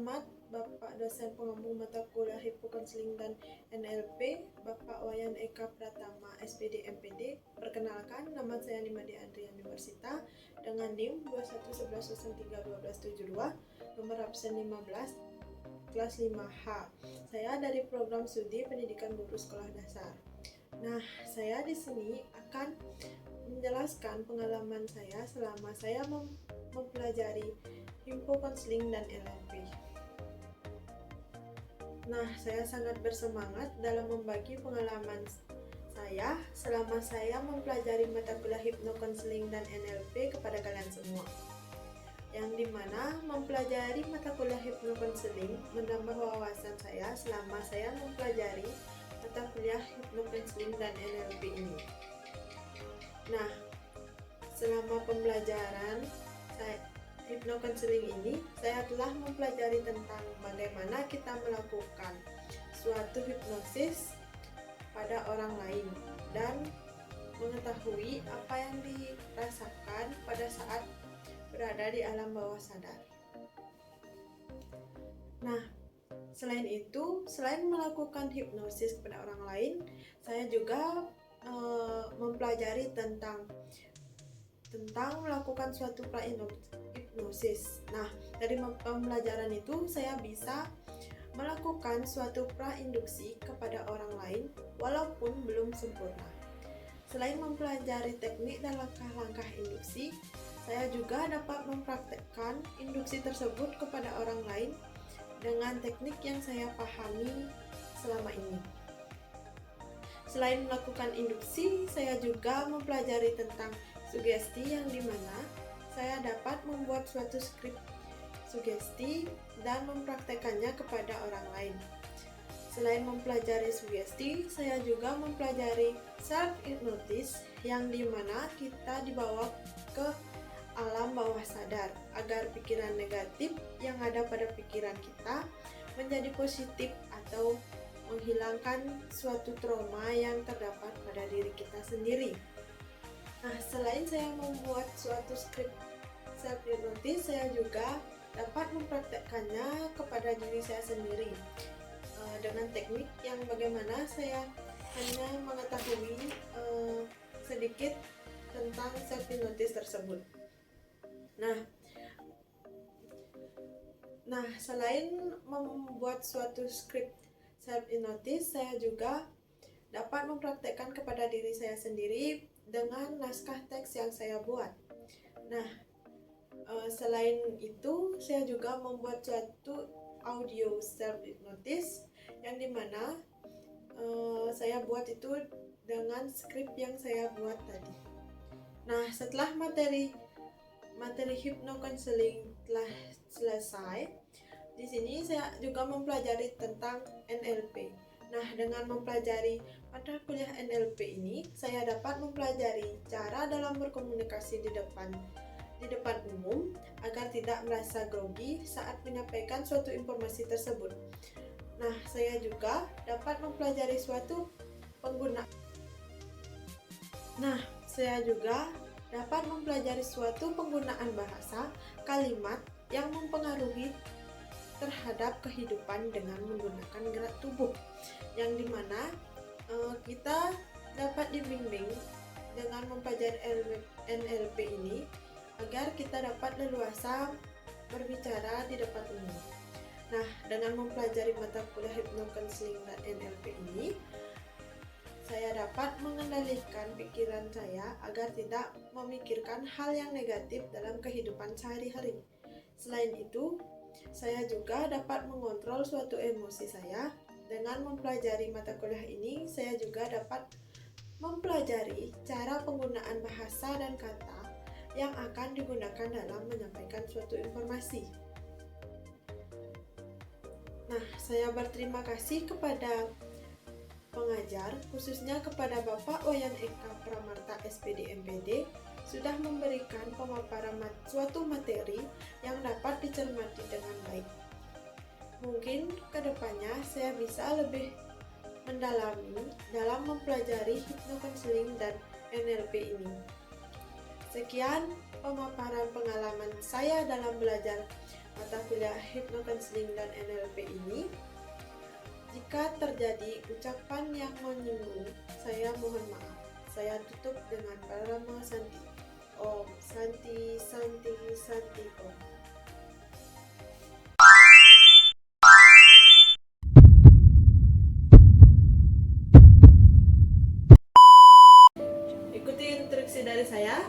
Selamat Bapak dosen pengampu mata kuliah Hipnokonseling dan NLP, Bapak Wayan Eka Pratama, SPD MPD. Perkenalkan, nama saya Nimade Andrian Universita dengan NIM 2111031272, nomor absen 15, kelas 5H. Saya dari program studi Pendidikan Guru Sekolah Dasar. Nah, saya di sini akan menjelaskan pengalaman saya selama saya mempelajari Hipnokonseling dan NLP. Nah, saya sangat bersemangat dalam membagi pengalaman saya selama saya mempelajari mata kuliah Hipnokonseling dan NLP kepada kalian semua. Yang dimana mempelajari mata kuliah Hipnokonseling menambah wawasan saya selama saya mempelajari mata kuliah Hipnokonseling dan NLP ini. Nah, selama pembelajaran Hipnokonseling ini, saya telah mempelajari tentang bagaimana kita melakukan suatu hipnosis pada orang lain dan mengetahui apa yang dirasakan pada saat berada di alam bawah sadar. Nah, selain itu, selain melakukan hipnosis kepada orang lain, saya juga mempelajari tentang melakukan suatu pra-hipnosis. Nah, dari pembelajaran itu saya bisa melakukan suatu pra-induksi kepada orang lain walaupun belum sempurna. Selain mempelajari teknik dan langkah-langkah induksi, saya juga dapat mempraktekkan induksi tersebut kepada orang lain dengan teknik yang saya pahami selama ini. Selain melakukan induksi, saya juga mempelajari tentang sugesti yang dimana saya dapat membuat suatu skrip sugesti dan mempraktekannya kepada orang lain. Selain mempelajari sugesti, saya juga mempelajari self-hypnosis yang dimana kita dibawa ke alam bawah sadar agar pikiran negatif yang ada pada pikiran kita menjadi positif atau menghilangkan suatu trauma yang terdapat pada diri kita sendiri. Nah, selain saya membuat suatu skrip self-hypnosis, saya juga dapat mempraktekkannya kepada diri saya sendiri dengan teknik yang bagaimana saya hanya mengetahui sedikit tentang self-hypnosis tersebut. Nah, selain membuat suatu skrip self-hypnosis, saya juga dapat mempraktekkan kepada diri saya sendiri dengan naskah teks yang saya buat. Nah, selain itu, saya juga membuat suatu audio self-hypnosis yang dimana saya buat itu dengan skrip yang saya buat tadi. Nah, setelah materi Hipnokonseling telah selesai, di sini saya juga mempelajari tentang NLP. Nah, dengan mempelajari mata kuliah NLP ini, saya dapat mempelajari cara dalam berkomunikasi di depan umum agar tidak merasa grogi saat menyampaikan suatu informasi tersebut. Nah, saya juga dapat mempelajari suatu penggunaan bahasa, kalimat yang mempengaruhi terhadap kehidupan dengan menggunakan gerak tubuh, yang dimana kita dapat dibimbing dengan mempelajari NLP ini agar kita dapat leluasa berbicara di depan umum. Nah, dengan mempelajari mata kuliah Hipnokonseling dan NLP ini, saya dapat mengendalikan pikiran saya agar tidak memikirkan hal yang negatif dalam kehidupan sehari-hari. Selain itu, saya juga dapat mengontrol suatu emosi saya. Dengan mempelajari mata kuliah ini, saya juga dapat mempelajari cara penggunaan bahasa dan kata yang akan digunakan dalam menyampaikan suatu informasi. Nah, saya berterima kasih kepada pengajar, khususnya kepada Bapak Wayan Eka Pratama, SPD MPD, sudah memberikan pemaparan suatu materi yang dapat dicermati dengan baik. Mungkin kedepannya saya bisa lebih mendalami dalam mempelajari Hipnokonseling dan NLP ini. Sekian pemaparan pengalaman saya dalam belajar mata kuliah Hypnocounseling dan NLP ini. Jika terjadi ucapan yang menyinggung, saya mohon maaf. Saya tutup dengan Parama Santi. Om Santi Santi Santi Om. Ikuti instruksi dari saya.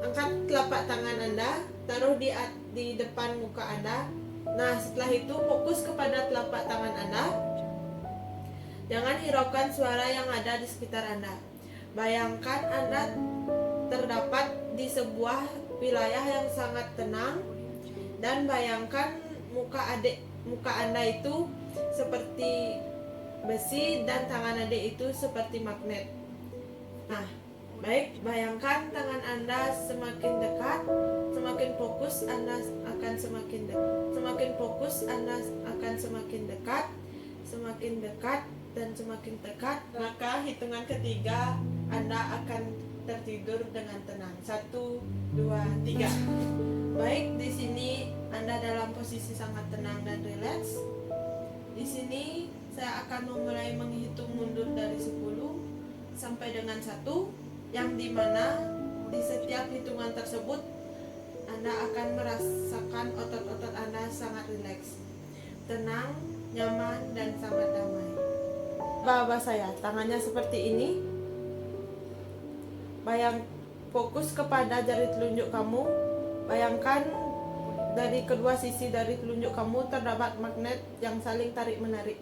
Angkat telapak tangan Anda, taruh di depan muka Anda. Nah, setelah itu fokus kepada telapak tangan Anda. Jangan hiraukan suara yang ada di sekitar Anda. Bayangkan Anda terdapat di sebuah wilayah yang sangat tenang, dan bayangkan muka Anda itu seperti besi dan tangan Anda itu seperti magnet. Nah, baik, bayangkan tangan Anda semakin dekat, semakin fokus Anda akan semakin dekat. Semakin fokus Anda akan semakin dekat, semakin dekat dan semakin dekat. Maka hitungan ketiga Anda akan tertidur dengan tenang. 1, 2, 3. Baik, di sini Anda dalam posisi sangat tenang dan rileks. Di sini saya akan memulai menghitung mundur dari 10 sampai dengan 1, yang dimana di setiap hitungan tersebut Anda akan merasakan otot-otot Anda sangat rileks, tenang, nyaman, dan sangat damai. Bawah saya, tangannya seperti ini. Fokus kepada jari telunjuk kamu. Bayangkan dari kedua sisi dari telunjuk kamu terdapat magnet yang saling tarik-menarik.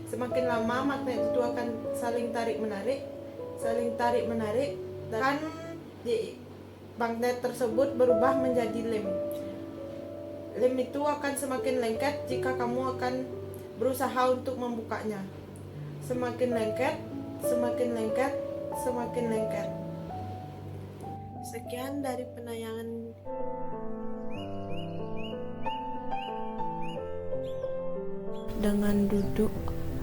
Semakin lama magnet itu akan saling tarik-menarik, dan di magnet tersebut berubah menjadi lem. Lem itu akan semakin lengket jika kamu akan berusaha untuk membukanya. Semakin lengket, semakin lengket, semakin lengket. Sekian dari penayangan. Dengan duduk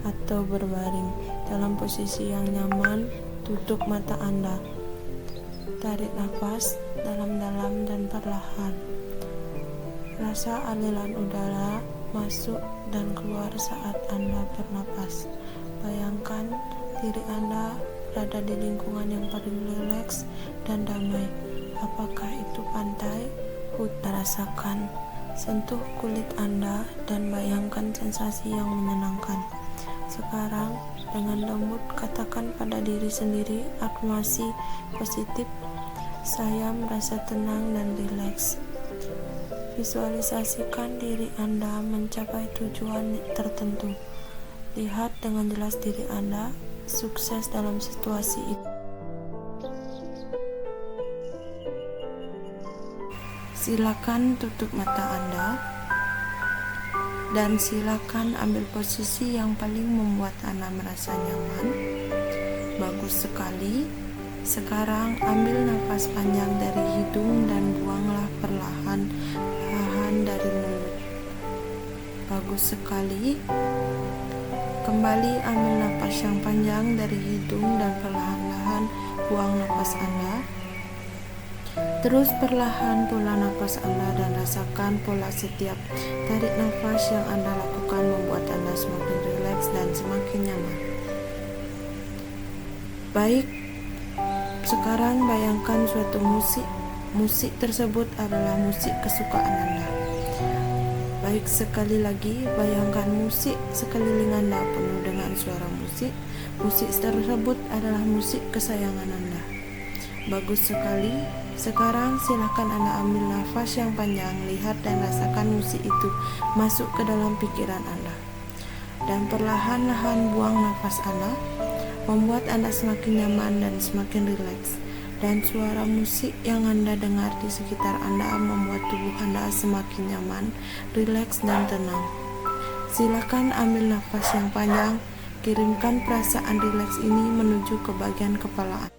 atau berbaring dalam posisi yang nyaman, tutup mata Anda. Tarik nafas dalam-dalam dan perlahan. Rasa aliran udara masuk dan keluar saat Anda bernapas. Bayangkan diri Anda berada di lingkungan yang paling rileks dan damai. Apakah itu pantai, hutan? Rasakan, sentuh kulit Anda dan bayangkan sensasi yang menyenangkan. Sekarang, dengan lembut katakan pada diri sendiri afirmasi positif, saya merasa tenang dan rileks. Visualisasikan diri Anda mencapai tujuan tertentu. Lihat dengan jelas diri Anda sukses dalam situasi itu. Silakan tutup mata Anda dan silakan ambil posisi yang paling membuat Anda merasa nyaman. Bagus sekali. Sekarang ambil nafas panjang dari hidung dan buanglah perlahan-lahan dari mulut. Bagus sekali. Kembali ambil nafas yang panjang dari hidung dan perlahan-lahan buang nafas Anda. Terus perlahan pola nafas Anda dan rasakan pola setiap tarik nafas yang Anda lakukan membuat Anda semakin rileks dan semakin nyaman. Baik, sekarang bayangkan suatu musik. Musik tersebut adalah musik kesukaan Anda. Baik, sekali lagi bayangkan musik sekeliling Anda penuh dengan suara musik. Musik tersebut adalah musik kesayangan Anda. Bagus sekali. Sekarang silakan Anda ambil nafas yang panjang, lihat dan rasakan musik itu masuk ke dalam pikiran Anda. Dan perlahan-lahan buang nafas Anda, membuat Anda semakin nyaman dan semakin rileks. Dan suara musik yang Anda dengar di sekitar Anda membuat tubuh Anda semakin nyaman, rileks dan tenang. Silakan ambil nafas yang panjang, kirimkan perasaan rileks ini menuju ke bagian kepala Anda.